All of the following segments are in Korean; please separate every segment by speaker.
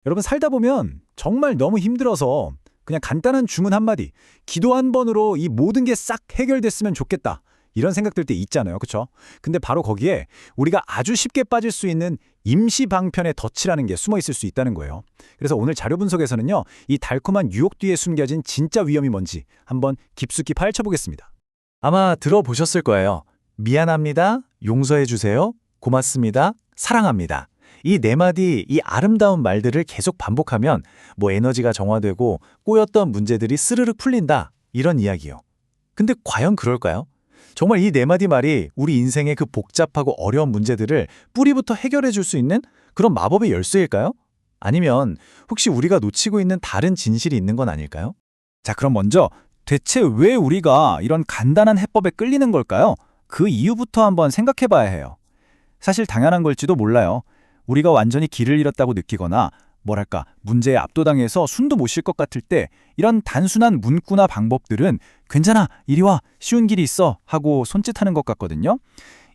Speaker 1: 여러분 살다 보면 정말 너무 힘들어서 그냥 간단한 주문 한마디, 기도 한 번으로 이 모든 게 싹 해결됐으면 좋겠다. 이런 생각 들 때 있잖아요. 그렇죠? 근데 바로 거기에 우리가 아주 쉽게 빠질 수 있는 임시 방편의 덫이라는 게 숨어 있을 수 있다는 거예요. 그래서 오늘 자료 분석에서는요. 이 달콤한 유혹 뒤에 숨겨진 진짜 위험이 뭔지 한번 깊숙이 파헤쳐 보겠습니다.
Speaker 2: 아마 들어보셨을 거예요. 미안합니다. 용서해 주세요. 고맙습니다. 사랑합니다. 이 네 마디, 이 아름다운 말들을 계속 반복하면 에너지가 정화되고 꼬였던 문제들이 스르륵 풀린다. 이런 이야기요. 근데 과연 그럴까요? 정말 이 네 마디 말이 우리 인생의 그 복잡하고 어려운 문제들을 뿌리부터 해결해 줄 수 있는 그런 마법의 열쇠일까요? 아니면 혹시 우리가 놓치고 있는 다른 진실이 있는 건 아닐까요?
Speaker 1: 자, 그럼 먼저 대체 왜 우리가 이런 간단한 해법에 끌리는 걸까요? 그 이유부터 한번 생각해 봐야 해요. 사실 당연한 걸지도 몰라요. 우리가 완전히 길을 잃었다고 느끼거나 뭐랄까 문제에 압도당해서 숨도 못 쉴 것 같을 때 이런 단순한 문구나 방법들은 괜찮아, 이리 와, 쉬운 길이 있어 하고 손짓하는 것 같거든요.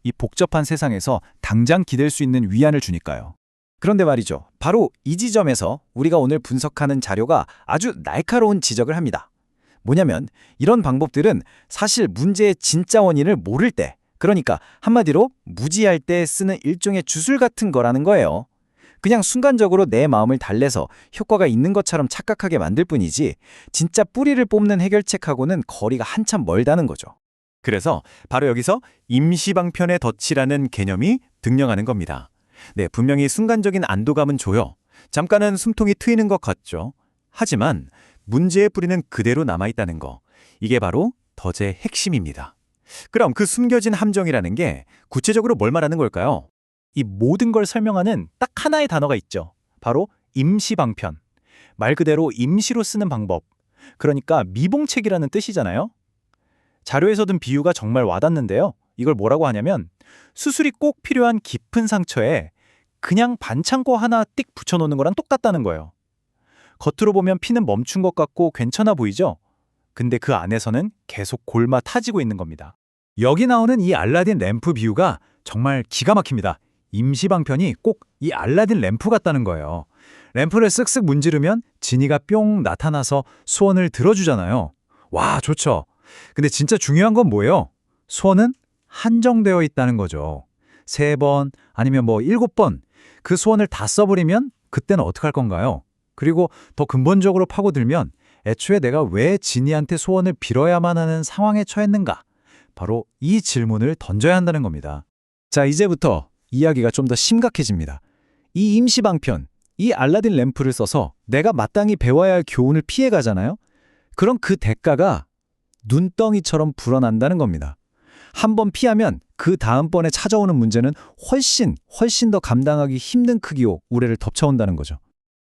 Speaker 1: 이 복잡한 세상에서 당장 기댈 수 있는 위안을 주니까요. 그런데 말이죠. 바로 이 지점에서 우리가 오늘 분석하는 자료가 아주 날카로운 지적을 합니다. 뭐냐면 이런 방법들은 사실 문제의 진짜 원인을 모를 때, 그러니까 한마디로 무지할 때 쓰는 일종의 주술 같은 거라는 거예요. 그냥 순간적으로 내 마음을 달래서 효과가 있는 것처럼 착각하게 만들 뿐이지 진짜 뿌리를 뽑는 해결책하고는 거리가 한참 멀다는 거죠.
Speaker 2: 그래서 바로 여기서 임시방편의 덫이라는 개념이 등장하는 겁니다. 네, 분명히 순간적인 안도감은 줘요. 잠깐은 숨통이 트이는 것 같죠. 하지만 문제의 뿌리는 그대로 남아있다는 거. 이게 바로 덫의 핵심입니다. 그럼 그 숨겨진 함정이라는 게 구체적으로 뭘 말하는 걸까요?
Speaker 1: 이 모든 걸 설명하는 딱 하나의 단어가 있죠. 바로 임시방편. 말 그대로 임시로 쓰는 방법. 그러니까 미봉책이라는 뜻이잖아요. 자료에서 든 비유가 정말 와닿는데요. 이걸 뭐라고 하냐면 수술이 꼭 필요한 깊은 상처에 그냥 반창고 하나 띡 붙여놓는 거랑 똑같다는 거예요. 겉으로 보면 피는 멈춘 것 같고 괜찮아 보이죠? 근데 그 안에서는 계속 골마 타지고 있는 겁니다. 여기 나오는 이 알라딘 램프 비유가 정말 기가 막힙니다. 임시방편이 꼭 이 알라딘 램프 같다는 거예요. 램프를 쓱쓱 문지르면 지니가 뿅 나타나서 소원을 들어주잖아요. 와, 좋죠. 근데 진짜 중요한 건 뭐예요? 소원은 한정되어 있다는 거죠. 3번 아니면 7번 그 소원을 다 써버리면 그때는 어떡할 건가요? 그리고 더 근본적으로 파고들면 애초에 내가 왜 지니한테 소원을 빌어야만 하는 상황에 처했는가? 바로 이 질문을 던져야 한다는 겁니다. 자, 이제부터 이야기가 좀 더 심각해집니다. 이 임시방편, 이 알라딘 램프를 써서 내가 마땅히 배워야 할 교훈을 피해가잖아요? 그럼 그 대가가 눈덩이처럼 불어난다는 겁니다. 한 번 피하면 그 다음번에 찾아오는 문제는 훨씬 더 감당하기 힘든 크기로 우레를 덮쳐온다는 거죠.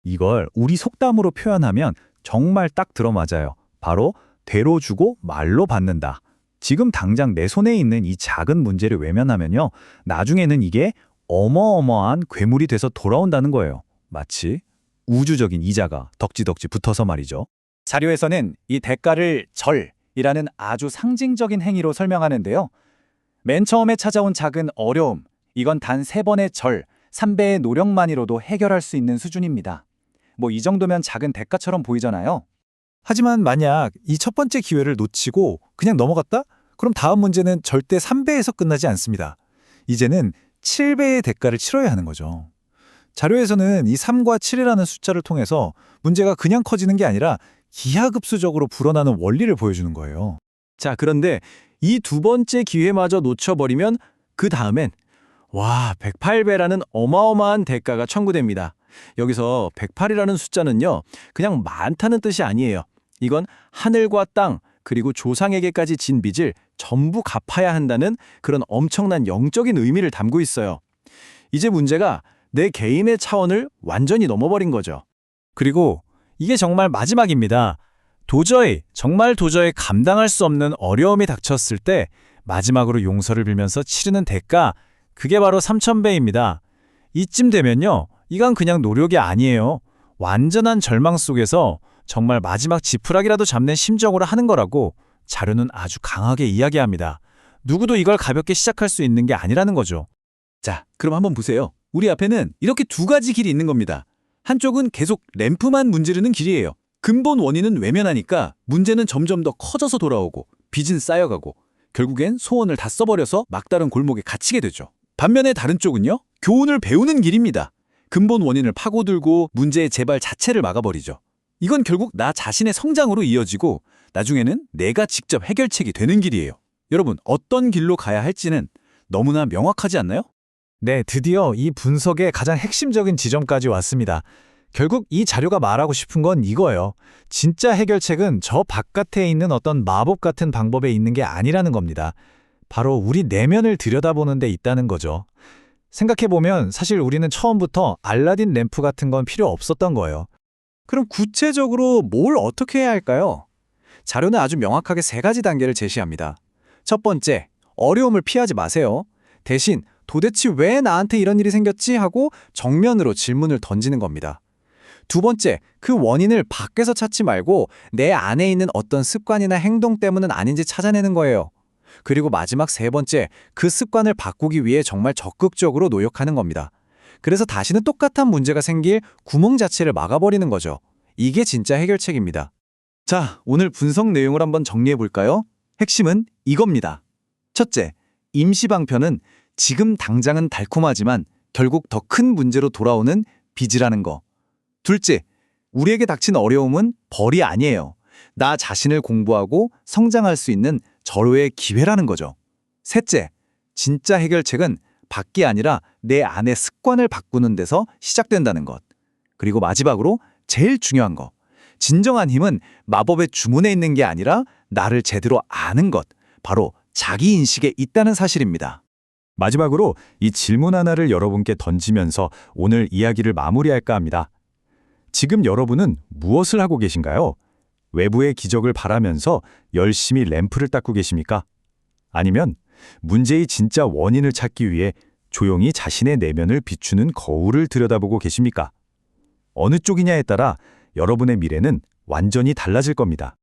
Speaker 1: 이걸 우리 속담으로 표현하면 정말 딱 들어맞아요. 바로 대로 주고 말로 받는다. 지금 당장 내 손에 있는 이 작은 문제를 외면하면요. 나중에는 이게 어마어마한 괴물이 돼서 돌아온다는 거예요. 마치 우주적인 이자가 덕지덕지 붙어서 말이죠. 자료에서는 이 대가를 절이라는 아주 상징적인 행위로 설명하는데요. 맨 처음에 찾아온 작은 어려움, 이건 단 3번의 절, 3배의 노력만으로도 해결할 수 있는 수준입니다. 이 정도면 작은 대가처럼 보이잖아요. 하지만 만약 이 첫 번째 기회를 놓치고 그냥 넘어갔다? 그럼 다음 문제는 절대 3배에서 끝나지 않습니다. 이제는 7배의 대가를 치러야 하는 거죠. 자료에서는 이 3과 7이라는 숫자를 통해서 문제가 그냥 커지는 게 아니라 기하급수적으로 불어나는 원리를 보여주는 거예요. 자, 그런데 이 두 번째 기회마저 놓쳐버리면 그 다음엔 108배라는 어마어마한 대가가 청구됩니다. 여기서 108이라는 숫자는요, 그냥 많다는 뜻이 아니에요. 이건 하늘과 땅, 그리고 조상에게까지 진 빚을 전부 갚아야 한다는 그런 엄청난 영적인 의미를 담고 있어요. 이제 문제가 내 개인의 차원을 완전히 넘어버린 거죠. 그리고 이게 정말 마지막입니다. 정말 도저히 감당할 수 없는 어려움이 닥쳤을 때 마지막으로 용서를 빌면서 치르는 대가, 그게 바로 3000배입니다. 이쯤 되면요, 이건 그냥 노력이 아니에요. 완전한 절망 속에서 정말 마지막 지푸라기라도 잡는 심정으로 하는 거라고 자료는 아주 강하게 이야기합니다. 누구도 이걸 가볍게 시작할 수 있는 게 아니라는 거죠. 자, 그럼 한번 보세요. 우리 앞에는 이렇게 두 가지 길이 있는 겁니다.
Speaker 2: 한쪽은 계속 램프만 문지르는 길이에요. 근본 원인은 외면하니까 문제는 점점 더 커져서 돌아오고 빚은 쌓여가고 결국엔 소원을 다 써버려서 막다른 골목에 갇히게 되죠. 반면에 다른 쪽은요, 교훈을 배우는 길입니다. 근본 원인을 파고들고 문제의 재발 자체를 막아버리죠. 이건 결국 나 자신의 성장으로 이어지고 나중에는 내가 직접 해결책이 되는 길이에요. 여러분, 어떤 길로 가야 할지는 너무나 명확하지 않나요?
Speaker 1: 네, 드디어 이 분석의 가장 핵심적인 지점까지 왔습니다. 결국 이 자료가 말하고 싶은 건 이거예요. 진짜 해결책은 저 바깥에 있는 어떤 마법 같은 방법에 있는 게 아니라는 겁니다. 바로 우리 내면을 들여다보는 데 있다는 거죠. 생각해보면 사실 우리는 처음부터 알라딘 램프 같은 건 필요 없었던 거예요.
Speaker 2: 그럼 구체적으로 뭘 어떻게 해야 할까요? 자료는 아주 명확하게 3가지 단계를 제시합니다. 첫 번째, 어려움을 피하지 마세요. 대신 도대체 왜 나한테 이런 일이 생겼지 하고 정면으로 질문을 던지는 겁니다. 두 번째, 그 원인을 밖에서 찾지 말고 내 안에 있는 어떤 습관이나 행동 때문은 아닌지 찾아내는 거예요. 그리고 마지막 3번째, 그 습관을 바꾸기 위해 정말 적극적으로 노력하는 겁니다. 그래서 다시는 똑같은 문제가 생길 구멍 자체를 막아버리는 거죠. 이게 진짜 해결책입니다. 자, 오늘 분석 내용을 한번 정리해 볼까요? 핵심은 이겁니다. 첫째, 임시방편은 지금 당장은 달콤하지만 결국 더 큰 문제로 돌아오는 빚이라는 거. 둘째, 우리에게 닥친 어려움은 벌이 아니에요. 나 자신을 공부하고 성장할 수 있는 절호의 기회라는 거죠. 셋째, 진짜 해결책은 밖이 아니라 내 안의 습관을 바꾸는 데서 시작된다는 것. 그리고 마지막으로 제일 중요한 거. 진정한 힘은 마법의 주문에 있는 게 아니라 나를 제대로 아는 것. 바로 자기인식에 있다는 사실입니다.
Speaker 1: 마지막으로 이 질문 하나를 여러분께 던지면서 오늘 이야기를 마무리할까 합니다. 지금 여러분은 무엇을 하고 계신가요? 외부의 기적을 바라면서 열심히 램프를 닦고 계십니까? 아니면 문제의 진짜 원인을 찾기 위해 조용히 자신의 내면을 비추는 거울을 들여다보고 계십니까? 어느 쪽이냐에 따라 여러분의 미래는 완전히 달라질 겁니다.